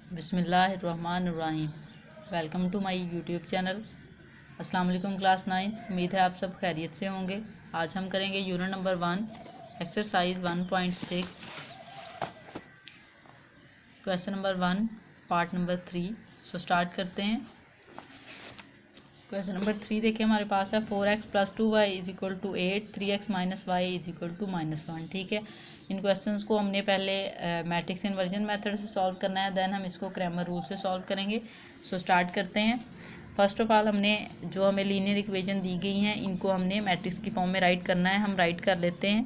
बिस्मिल्लाहिर्रहमानिर्रहीम। Welcome to my YouTube channel. अस्सलाम वालेकुम क्लास 9। उम्मीद है आप सब खैरियत से होंगे। आज हम करेंगे unit number 1 exercise 1.6 question number 1 part number 3। Start करते हैं। क्वेश्चन नंबर 3 देखिए हमारे पास है 4x + 2y = 8, 3x - y = -1। ठीक है, इन क्वेश्चंस को हमने पहले मैट्रिक्स इन्वर्जन मेथड से सॉल्व करना है, देन हम इसको क्रैमर रूल से सॉल्व करेंगे। स्टार्ट करते हैं। फर्स्ट ऑफ ऑल हमने जो हमें लीनियर इक्वेशन दी गई हैं इनको हमने मैट्रिक्स की फॉर्म में राइट करना है। हम राइट कर लेते हैं।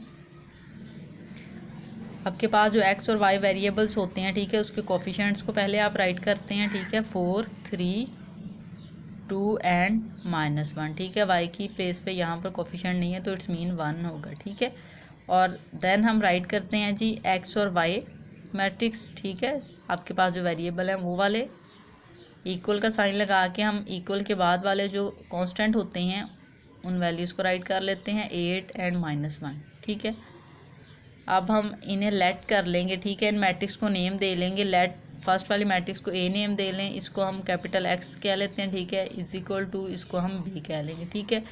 आपके पास जो x और y वेरिएबल्स होते हैं, ठीक है, उसके कोफिशिएंट्स को पहले आप राइट करते हैं। ठीक है, 4, 3, 2 एंड -1। ठीक है, y की प्लेस पे यहाँ पर कोफिशिएंट नहीं है तो इट्स मीन 1 होगा। ठीक है, और देन हम राइट करते हैं जी x और y मैट्रिक्स। ठीक है, आपके पास जो वेरिएबल हैं वो वाले इक्वल का साइन लगा के हम इक्वल के बाद वाले जो कांस्टेंट होते हैं उन वैल्यूज़ को राइट कर लेते हैं, 8 एंड -1। ठीक है, अब हम इन्हें लेट कर लेंगे। ठीक है, इन मैट्रिक्स को नेम दे लेंगे। लेट फर्स्ट वाली मैट्रिक्स को ए नेम दे लें, इसको हम कैपिटल एक्स कह लेते हैं। ठीक है, = इसको हम बी कह लेंगे। ठीक है,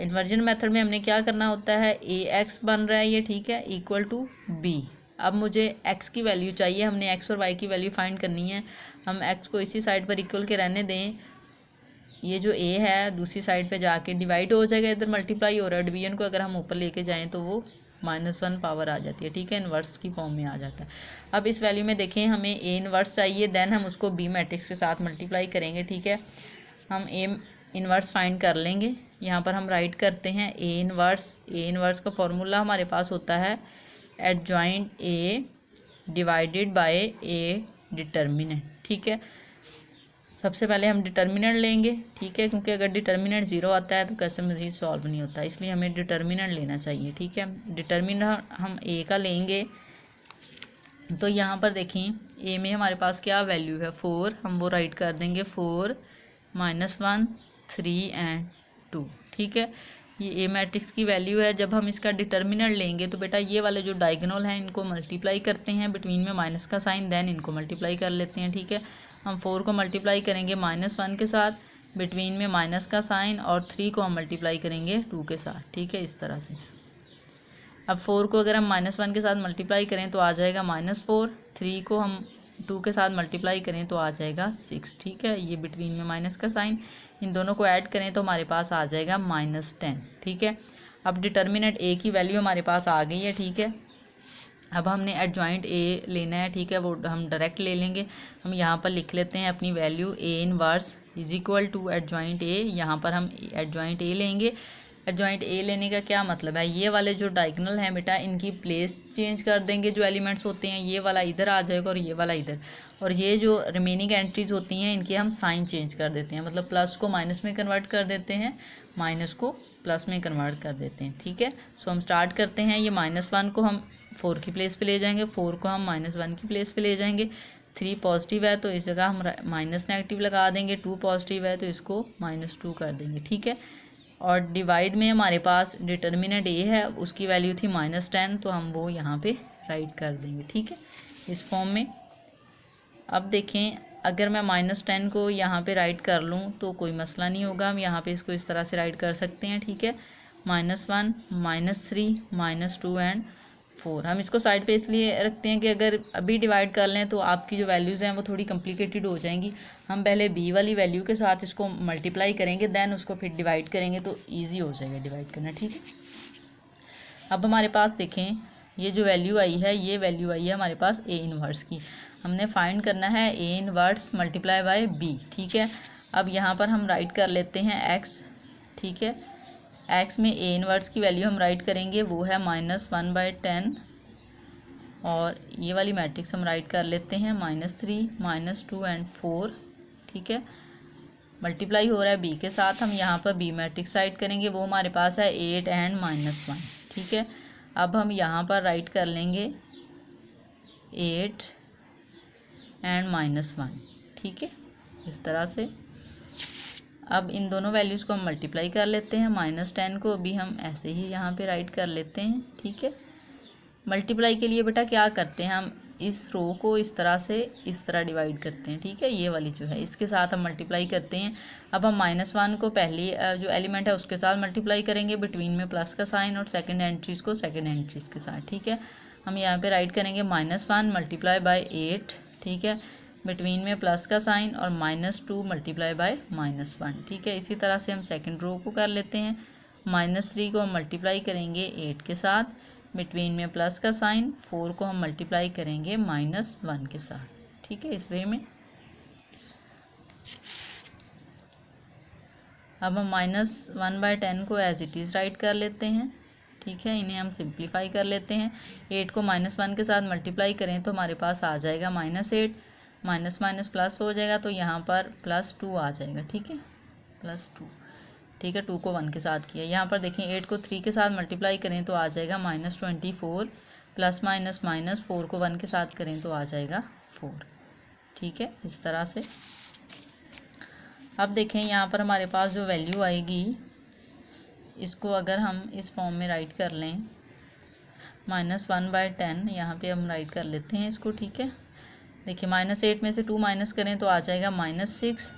इन्वर्जन मेथड में हमने क्या करना होता है, ए एक्स बन रहा है ये। ठीक है, = बी। अब मुझे एक्स की वैल्यू चाहिए, हमने एक्स और वाई की वैल्यू फाइंड करनी है। हम एक्स को इसी साइड पर इक्वल के रहने दें। ये जो ए है दूसरी साइड पे जाके डिवाइड हो जाएगा, इधर मल्टीप्लाई हो रहा है। डिवीजन को अगर हम ऊपर लेके जाएँ तो वो -1 पावर आ जाती है। ठीक है, इन्वर्स की फॉर्म में आ जाता है। अब इस वैल्यू में देखें हमें ए इन्वर्स चाहिए, देन हम उसको बी मैट्रिक्स के साथ मल्टीप्लाई करेंगे। ठीक है, हम ए इन्वर्स फाइंड कर लेंगे। यहाँ पर हम राइट करते हैं ए इन्वर्स का फॉर्मूला हमारे पास होता है adjoint A divided by A determinant. ठीक है, सबसे पहले हम डिटर्मिनेंट लेंगे। ठीक है, क्योंकि अगर डिटर्मिनेंट 0 आता है तो क्वेश्चन मज़ीद सॉल्व नहीं होता, इसलिए हमें डिटर्मिनेंट लेना चाहिए। ठीक है, डिटर्मिनेंट हम ए का लेंगे। तो यहाँ पर देखें ए में हमारे पास क्या वैल्यू है, 4। हम वो राइट कर देंगे 4, -1, 3 एंड 2। ठीक है, ये ए मैट्रिक्स की वैल्यू है। जब हम इसका डिटर्मिनेंट लेंगे तो बेटा ये वाले जो डायगोनल हैं इनको मल्टीप्लाई करते हैं, बिटवीन में माइनस का साइन, देन इनको मल्टीप्लाई कर लेते हैं। ठीक है, हम 4 को मल्टीप्लाई करेंगे -1 के साथ, बिटवीन में माइनस का साइन, और 3 को हम मल्टीप्लाई करेंगे 2 के साथ। ठीक है, इस तरह से। अब 4 को अगर हम -1 के साथ मल्टीप्लाई करें तो आ जाएगा -4, 3 को हम 2 के साथ मल्टीप्लाई करें तो आ जाएगा 6। ठीक है, ये बिटवीन में माइनस का साइन, इन दोनों को ऐड करें तो हमारे पास आ जाएगा -10। ठीक है, अब डिटर्मिनेंट ए की वैल्यू हमारे पास आ गई है। ठीक है, अब हमने एडजॉइंट ए लेना है। ठीक है, वो हम डायरेक्ट ले लेंगे। हम यहाँ पर लिख लेते हैं अपनी value A inverse = adjoint A. यहाँ पर हम एडजॉइंट ए लेंगे। एडजॉइंट ए लेने का क्या मतलब है, ये वाले जो डायगोनल हैं बेटा इनकी प्लेस चेंज कर देंगे। जो एलिमेंट्स होते हैं ये वाला इधर आ जाएगा और ये वाला इधर, और ये जो रिमेनिंग एंट्रीज होती हैं इनके हम साइन चेंज कर देते हैं, मतलब प्लस को माइनस में कन्वर्ट कर देते हैं, माइनस को प्लस में कन्वर्ट कर देते हैं। ठीक है, सो हम स्टार्ट करते हैं। ये -1 को हम 4 की प्लेस पे ले जाएंगे, 4 को हम -1 की प्लेस पे ले जाएंगे। 3 पॉजिटिव है तो इस जगह हम माइनस नेगेटिव लगा देंगे, 2 पॉजिटिव है तो इसको -2 कर देंगे। ठीक है, और डिवाइड में हमारे पास डिटर्मिनेंट ए है, उसकी वैल्यू थी -10, तो हम वो यहाँ पे राइट कर देंगे। ठीक है, इस फॉर्म में। अब देखें अगर मैं -10 को यहाँ पे राइट कर लूँ तो कोई मसला नहीं होगा, हम यहाँ पे इसको इस तरह से राइट कर सकते हैं। ठीक है, -1, -3, -2 एंड 4। हम इसको साइड पे इसलिए रखते हैं कि अगर अभी डिवाइड कर लें तो आपकी जो वैल्यूज़ हैं वो थोड़ी कॉम्प्लिकेटेड हो जाएंगी। हम पहले बी वाली वैल्यू के साथ इसको मल्टीप्लाई करेंगे, देन उसको फिर डिवाइड करेंगे तो ईजी हो जाएगा डिवाइड करना। ठीक है, अब हमारे पास देखें ये जो वैल्यू आई है, ये वैल्यू आई है हमारे पास ए इनवर्स की। हमने फाइंड करना है A inverse multiply by B. ठीक है, अब यहाँ पर हम राइट कर लेते हैं एक्स। ठीक है, एक्स में ए इनवर्स की वैल्यू हम राइट करेंगे, वो है -1/10, और ये वाली मैट्रिक्स हम राइट कर लेते हैं -3, -2 एंड 4। ठीक है, मल्टीप्लाई हो रहा है बी के साथ, हम यहाँ पर बी मैट्रिक्स राइट करेंगे, वो हमारे पास है 8 एंड -1। ठीक है, अब हम यहाँ पर राइट कर लेंगे 8 एंड -1। ठीक है, इस तरह से। अब इन दोनों वैल्यूज़ को हम मल्टीप्लाई कर लेते हैं, -10 को भी हम ऐसे ही यहाँ पे राइट कर लेते हैं। ठीक है, मल्टीप्लाई के लिए बेटा क्या करते हैं, हम इस रो को इस तरह से इस तरह डिवाइड करते हैं, ठीक है। ये वाली जो है इसके साथ हम मल्टीप्लाई करते हैं। अब हम -1 को पहली जो एलिमेंट है उसके साथ मल्टीप्लाई करेंगे, बिटवीन में प्लस का साइन, और सेकंड एंट्रीज़ को सेकंड एंट्रीज़ के साथ, ठीक है। हम यहाँ पे राइट करेंगे -1 मल्टीप्लाई बाय 8, ठीक है, बिटवीन में प्लस का साइन, और -2 मल्टीप्लाई बाय -1, ठीक है। इसी तरह से हम सेकंड रो को कर लेते हैं। -3 को हम मल्टीप्लाई करेंगे 8 के साथ, बिटवीन में प्लस का साइन, 4 को हम मल्टीप्लाई करेंगे -1 के साथ, ठीक है, इस वे में। अब हम -1/10 को एज इट इज़ राइट कर लेते हैं, ठीक है। इन्हें हम सिंप्लीफाई कर लेते हैं। 8 को -1 के साथ मल्टीप्लाई करें तो हमारे पास आ जाएगा -8, माइनस माइनस प्लस हो जाएगा तो यहाँ पर +2 आ जाएगा, ठीक है, +2, ठीक है। 2 को 1 के साथ किया। यहाँ पर देखें 8 को 3 के साथ मल्टीप्लाई करें तो आ जाएगा -24, प्लस माइनस माइनस 4 को 1 के साथ करें तो आ जाएगा 4, ठीक है, इस तरह से। अब देखें यहाँ पर हमारे पास जो वैल्यू आएगी इसको अगर हम इस फॉर्म में राइट कर लें, -1/10 यहाँ पे हम राइट कर लेते हैं इसको, ठीक है। देखिए -8 में से 2 माइनस करें तो आ जाएगा -6,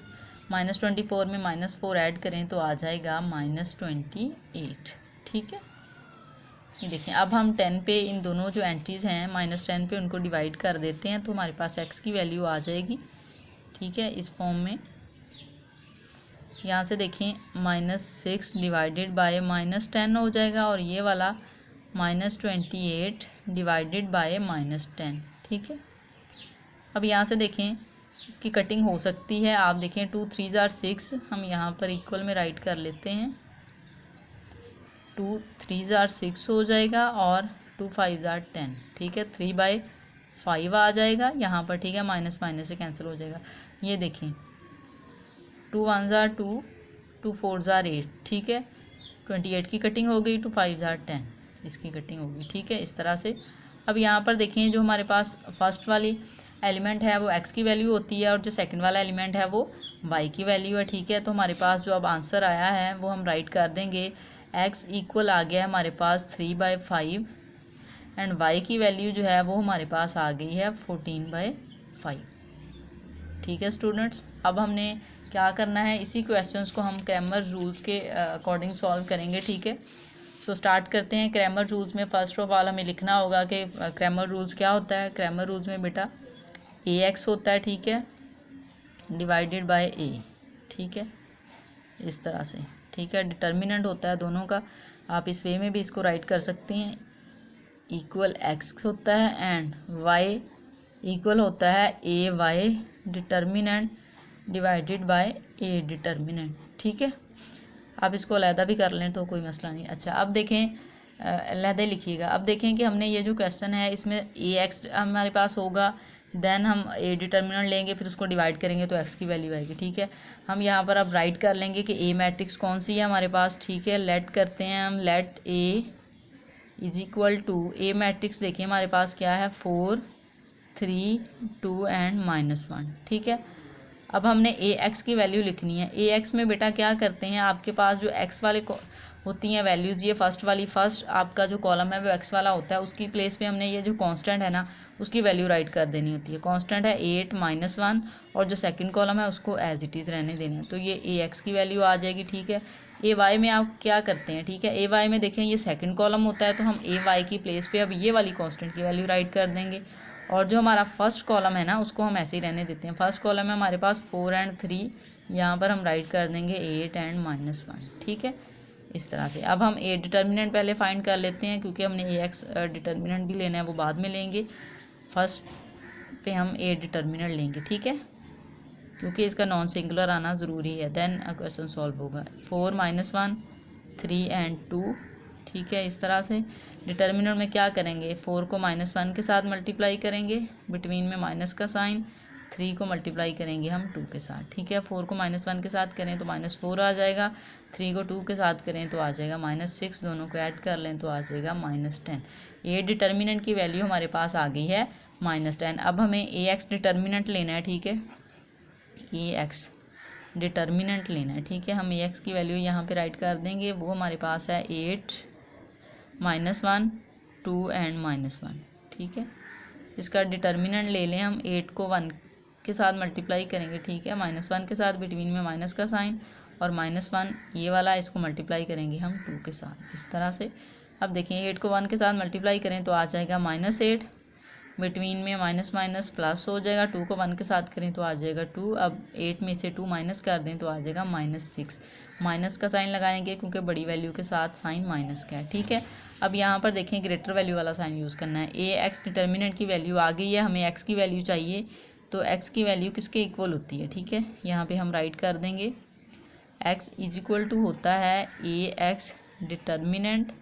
-24 में -4 ऐड करें तो आ जाएगा -28, ठीक है। ये देखिए अब हम 10 पे इन दोनों जो एंट्रीज़ हैं -10 पे उनको डिवाइड कर देते हैं तो हमारे पास x की वैल्यू आ जाएगी, ठीक है, इस फॉर्म में। यहाँ से देखें -6 डिवाइडेड बाय -10 हो जाएगा, और ये वाला -28 डिवाइडेड बाय -10, ठीक है। अब यहाँ से देखें इसकी कटिंग हो सकती है, आप देखें 2 3 ज़ार 6, हम यहाँ पर इक्वल में राइट कर लेते हैं, 2 3 ज़ार 6 हो जाएगा, और 2 5 ज़ार 10, ठीक है, 3/5 आ जाएगा यहाँ पर, ठीक है, माइनस माइनस से कैंसिल हो जाएगा। ये देखें 2 1 ज़ार 2, 2 4 ज़ार 8, ठीक है, 28 की कटिंग हो गई, 2 5 ज़ार 10 इसकी कटिंग होगी, ठीक है, इस तरह से। अब यहाँ पर देखें जो हमारे पास फर्स्ट वाली एलिमेंट है वो x की वैल्यू होती है, और जो सेकंड वाला एलिमेंट है वो y की वैल्यू है, ठीक है। तो हमारे पास जो अब आंसर आया है वो हम राइट कर देंगे, x इक्वल आ गया है हमारे पास 3/5, एंड y की वैल्यू जो है वो हमारे पास आ गई है 14/5, ठीक है स्टूडेंट्स। अब हमने क्या करना है, इसी क्वेश्चंस को हम क्रैमर रूल्स के अकॉर्डिंग सॉल्व करेंगे, ठीक है। सो स्टार्ट करते हैं। क्रैमर रूल्स में फ़र्स्ट ऑफ ऑल हमें लिखना होगा कि क्रैमर रूल्स क्या होता है। क्रैमर रूल्स में बेटा ax होता है, ठीक है, डिवाइडेड बाय a, ठीक है, इस तरह से, ठीक है। डिटर्मिनेंट होता है दोनों का, आप इस वे में भी इसको राइट कर सकते हैं, इक्वल x होता है एंड y इक्वल होता है a y determinant divided by a determinant, ठीक है। आप इसको अलहदा भी कर लें तो कोई मसला नहीं। अच्छा अब देखें, अलहदा लिखिएगा। अब देखें कि हमने ये जो क्वेश्चन है इसमें ax हमारे पास होगा, देन हम a डिटर्मिनेंट लेंगे, फिर उसको डिवाइड करेंगे तो x की वैल्यू आएगी, ठीक है। हम यहाँ पर अब राइट कर लेंगे कि a मैट्रिक्स कौन सी है हमारे पास, ठीक है। लेट करते हैं हम, let a is equal to, a matrix देखिए हमारे पास क्या है, 4 3 2 एंड -1, ठीक है। अब हमने ax की वैल्यू लिखनी है। ax में बेटा क्या करते हैं, आपके पास जो x वाले होती हैं वैल्यूज़, ये फर्स्ट आपका जो कॉलम है वो x वाला होता है, उसकी प्लेस पे हमने ये जो कांस्टेंट है ना उसकी वैल्यू राइट कर देनी होती है। कांस्टेंट है 8 -1, और जो सेकंड कॉलम है उसको एज इट इज़ रहने देना है, तो ये ax की वैल्यू आ जाएगी, ठीक है। ay में आप क्या करते हैं, ठीक है, ay में देखें ये सेकंड कॉलम होता है, तो हम ay की प्लेस पे अब ये वाली कांस्टेंट की वैल्यू राइट कर देंगे, और जो हमारा फर्स्ट कॉलम है ना उसको हम ऐसे ही रहने देते हैं। फर्स्ट कॉलम है हमारे पास 4 एंड 3, यहाँ पर हम राइट कर देंगे 8 एंड -1, ठीक है, इस तरह से। अब हम a डिटर्मिनेंट पहले फाइंड कर लेते हैं, क्योंकि हमने ax डिटर्मिनेंट भी लेना है, वो बाद में लेंगे, फर्स्ट पे हम a डिटर्मिनेंट लेंगे, ठीक है, क्योंकि इसका नॉन सिंगुलर आना ज़रूरी है, देन क्वेश्चन सॉल्व होगा। 4 -1 3 एंड 2, ठीक है, इस तरह से। डिटर्मिनेंट में क्या करेंगे, 4 को -1 के साथ मल्टीप्लाई करेंगे, बिटवीन में माइनस का साइन, 3 को मल्टीप्लाई करेंगे हम 2 के साथ, ठीक है। 4 को -1 के साथ करें तो -4 आ जाएगा, 3 को 2 के साथ करें तो आ जाएगा -6, दोनों को ऐड कर लें तो आ जाएगा -10। ए डिटर्मिनेंट की वैल्यू हमारे पास आ गई है -10। अब हमें ax डिटर्मिनेंट लेना है, ठीक है, ax डिटर्मिनेंट लेना है, ठीक है। हम ax की वैल्यू यहाँ पे राइट कर देंगे, वो हमारे पास है 8 -1 2 एंड -1, ठीक है। इसका डिटर्मिनेंट ले लें हम, 8 को 1 के साथ मल्टीप्लाई करेंगे, ठीक है, -1 के साथ, बिटवीन में माइनस का साइन, और -1 ये वाला, इसको मल्टीप्लाई करेंगे हम 2 के साथ, इस तरह से। अब देखिए 8 को 1 के साथ मल्टीप्लाई करें तो आ जाएगा -8, बिटवीन में माइनस माइनस प्लस हो जाएगा, 2 को 1 के साथ करें तो आ जाएगा 2, अब 8 में से 2 माइनस कर दें तो आ जाएगा -6। माइनस का साइन लगाएंगे क्योंकि बड़ी वैल्यू के साथ साइन माइनस का है, ठीक है। अब यहाँ पर देखें ग्रेटर वैल्यू वाला साइन यूज़ करना है। x डिटर्मिनेंट की वैल्यू आ गई है, हमें x की वैल्यू चाहिए, तो x की वैल्यू किसके इक्वल होती है, ठीक है। यहाँ पे हम राइट कर देंगे x इज इक्वल टू होता है ax determinant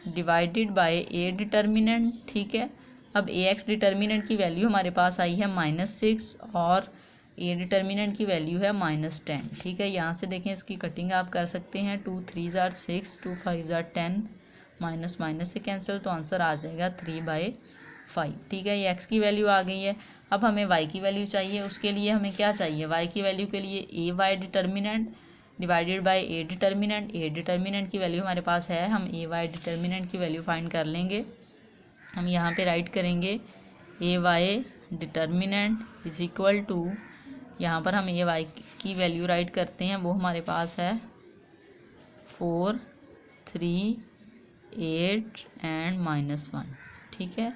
divided by a determinant, ठीक है। अब ax डिटर्मिनेंट की वैल्यू हमारे पास आई है -6 और a डिटर्मिनेंट की वैल्यू है -10, ठीक है। यहाँ से देखें इसकी कटिंग आप कर सकते हैं, 2 3 = 6, 2 5 = 10, माइनस माइनस से कैंसिल, तो आंसर आ जाएगा 3/5, ठीक है। ये x की वैल्यू आ गई है। अब हमें y की वैल्यू चाहिए, उसके लिए हमें क्या चाहिए, y की वैल्यू के लिए ay determinant divided by a determinant. a determinant की वैल्यू हमारे पास है, हम ay डिटर्मिनेंट की वैल्यू फाइंड कर लेंगे। हम यहाँ पे राइट करेंगे ay determinant is equal to, यहाँ पर हम ay की वैल्यू राइट करते हैं, वो हमारे पास है 4 3 8 एंड -1, ठीक है।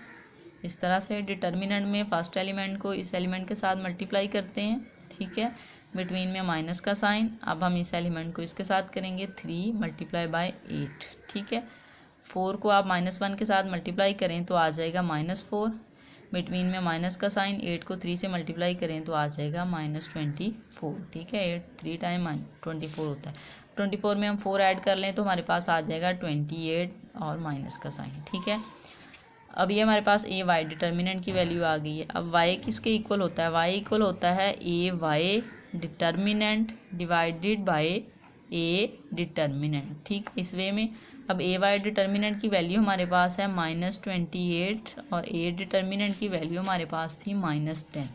इस तरह से डिटर्मिनेंट में फर्स्ट एलिमेंट को इस एलिमेंट के साथ मल्टीप्लाई करते हैं, ठीक है, बिटवीन में माइनस का साइन। अब हम इस एलिमेंट को इसके साथ करेंगे, 3 × 8, ठीक है। 4 को आप -1 के साथ मल्टीप्लाई करें तो आ जाएगा -4, बिटवीन में माइनस का साइन, 8 को 3 से मल्टीप्लाई करें तो आ जाएगा -24, ठीक है। 8 3 टाइम 24 होता है, 24 में हम 4 ऐड कर लें तो हमारे पास आ जाएगा 28 और माइनस का साइन, ठीक है। अब ये हमारे पास ए वाई डिटर्मिनेंट की वैल्यू आ गई है। अब वाई किसके इक्वल होता है, वाई इक्वल होता है A Y determinant divided by A determinant, ठीक है, इस वे में। अब ए वाई डिटर्मिनेंट की वैल्यू हमारे पास है -28 और ए डिटर्मिनेंट की वैल्यू हमारे पास थी -10,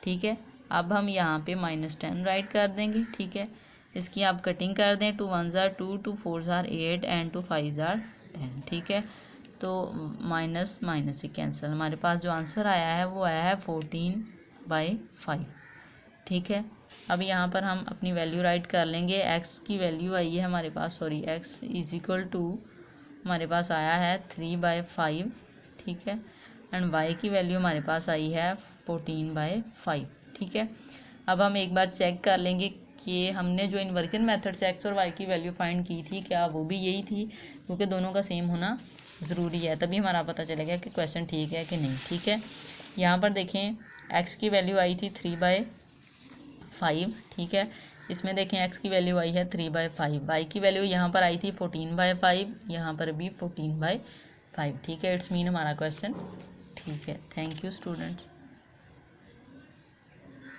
ठीक है। अब हम यहाँ पे -10 राइट कर देंगे, ठीक है। इसकी आप कटिंग कर दें, 2 1 = 2, 2 4 = 8 एंड 2 5 = 10, ठीक है। तो माइनस माइनस से कैंसिल, हमारे पास जो आंसर आया है वो आया है 14/5, ठीक है। अब यहाँ पर हम अपनी वैल्यू राइट कर लेंगे। x की वैल्यू आई है हमारे पास, sorry x is equal to हमारे पास आया है 3/5, ठीक है, एंड y की वैल्यू हमारे पास आई है 14/5, ठीक है। अब हम एक बार चेक कर लेंगे कि हमने जो इन्वर्जन मेथड से x और y की वैल्यू फाइंड की थी क्या वो भी यही थी, क्योंकि दोनों का सेम होना ज़रूरी है, तभी हमारा पता चलेगा कि क्वेश्चन ठीक है कि नहीं, ठीक है। यहाँ पर देखें x की वैल्यू आई थी 3/5, ठीक है। इसमें देखें x की वैल्यू आई है 3/5, y की वैल्यू यहाँ पर आई थी 14/5, यहाँ पर भी 14/5, ठीक है। इट्स मीन हमारा क्वेश्चन ठीक है। Thank you students.